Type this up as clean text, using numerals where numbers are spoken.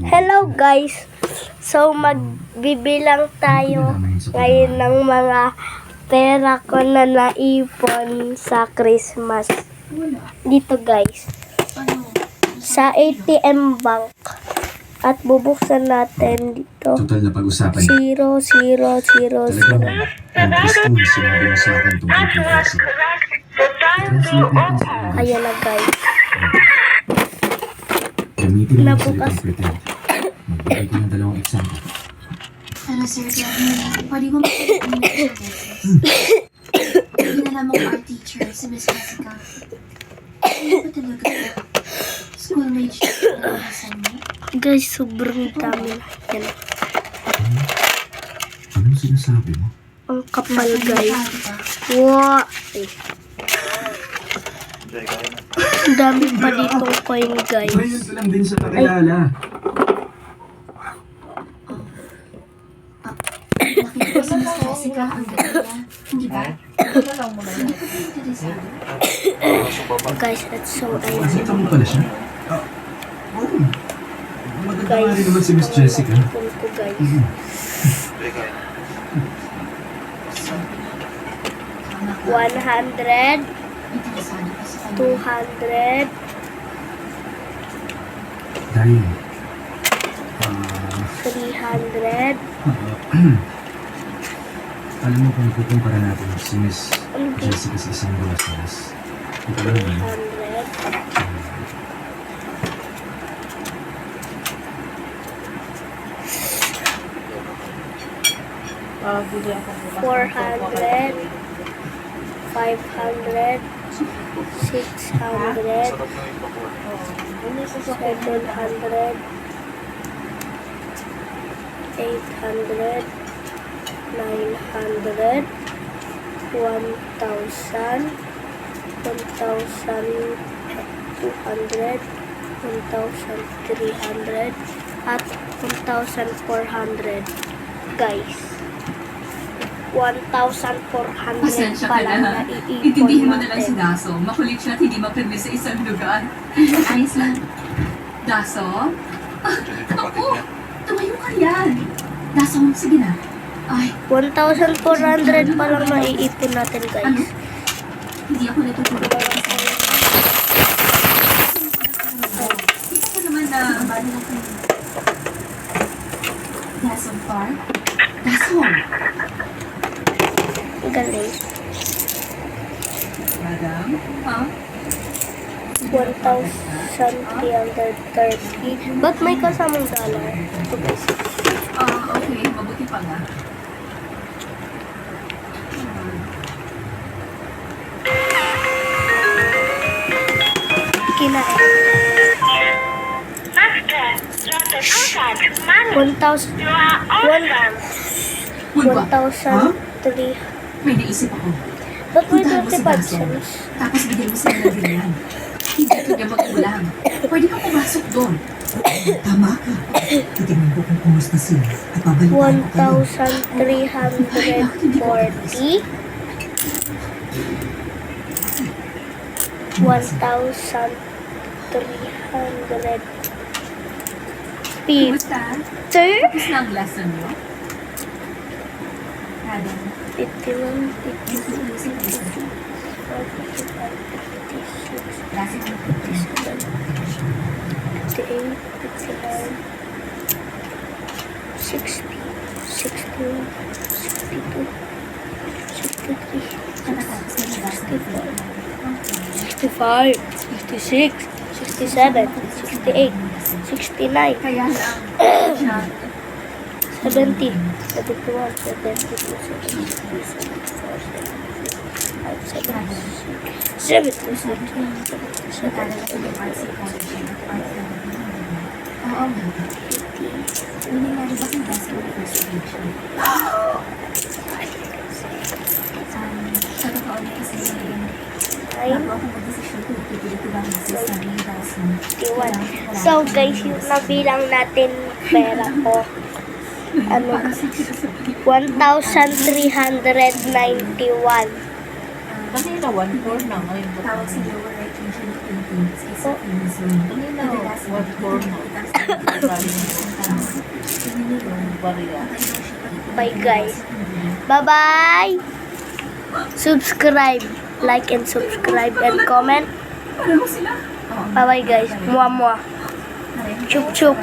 Hello guys! So magbibilang tayo ngayon ng mga pera ko na naipon sa Christmas. Dito guys. Sa ATM Bank. At bubuksan natin dito. Total na pag-usapan. 0, 0, 0, 0. Ang Kristo na sinabi mo sa akin tungkol kay Jesse. I-translate natin sa English. Ayan na guys. Gamitin mo ang Nabukas. salitang pretend. Magbigay ko ng dalawang example. Hello, Sir Gavin. Pwede mo mag-comment Ginala mong art teacher, si Miss Jessica. Ano ba talaga? Schoolmate siya na nalasan mo? Guys, sobrang dami. Yan. Anong sinasabi mo? Ang kapal guys. Wow! Ang dami pa ditong coin guys. Ngayon ko lang din sa kakilala. Nakita ko si Miss Jessica, ang ganda niya. Hindi ba? Guys, that's so Nakita mo pala siya? Oo. Maganda nga rin naman si Miss Jessica. ko guys. 100, Interesado pa sa kanya. 200, Dahil, 300, alam mo kung ikukumpara natin si Miss Jessica sa isang bulas-bulas. Ito lang yun. 100, Bili ako bukas. 400, 500, 600, 700, 800, 900, 1,000, 1,200, 1,300, at 1,400. Guys, 1,400 Pasensya pa ka lang na. naiipon Intindihin mo na lang si natin. Daso. Makulit siya at hindi mapirmi sa isang lugar. Ayos lang. Daso? Ako! Tumayo ka yan! Daso, sige na. Ay, 1,400 pa lang maiipon natin ano? guys. Hindi ako natutulog. Isa ka naman na... Daso Park? Daso! Galing. Madam? Ha? 1,330. Ba't may kasamang dollar? Ito guys. Okay. Mabuti pa nga. Kinain. 1,000. Uy, ba? 1,300. May naisip ako. Ba't may Puntahan mo si 25 Daso. cents? Tapos bigyan mo sila ng ganyan. Hindi ka niya mag-ulang. Pwede kang pumasok doon. Tama ka. Titignan ko kung kumusta sila at babalitaan ko kayo. 1,340. 1,350. Kumusta? Tapos na ang lesson niyo? Madam. 51, 52, 53, 54, 55, 56, Lesson niyo. 57, 58, 59, 60, 61, 62, 63, 64, 65, 56, 67, 68, 69, Kaya lang siya 70, 71, 72, 73, 74, 75, 76, 77, Oo nga. Nangyari ba kung Daso ang first page? Sa totoo niya kasi bago ako mag-desisyon kung ipipili ko ba ang sasabi ni Daso. 71. So guys, yung nabilang natin pera ko, ano, 1,391. Kasi na 1/4 na ngayon. Tawag sa lower right region of Philippines is po. Kanina, what corner? Bariya. Bye guys. Bye-bye. Subscribe. Like and subscribe and comment. Bye-bye guys. Mua mua. Chup chup.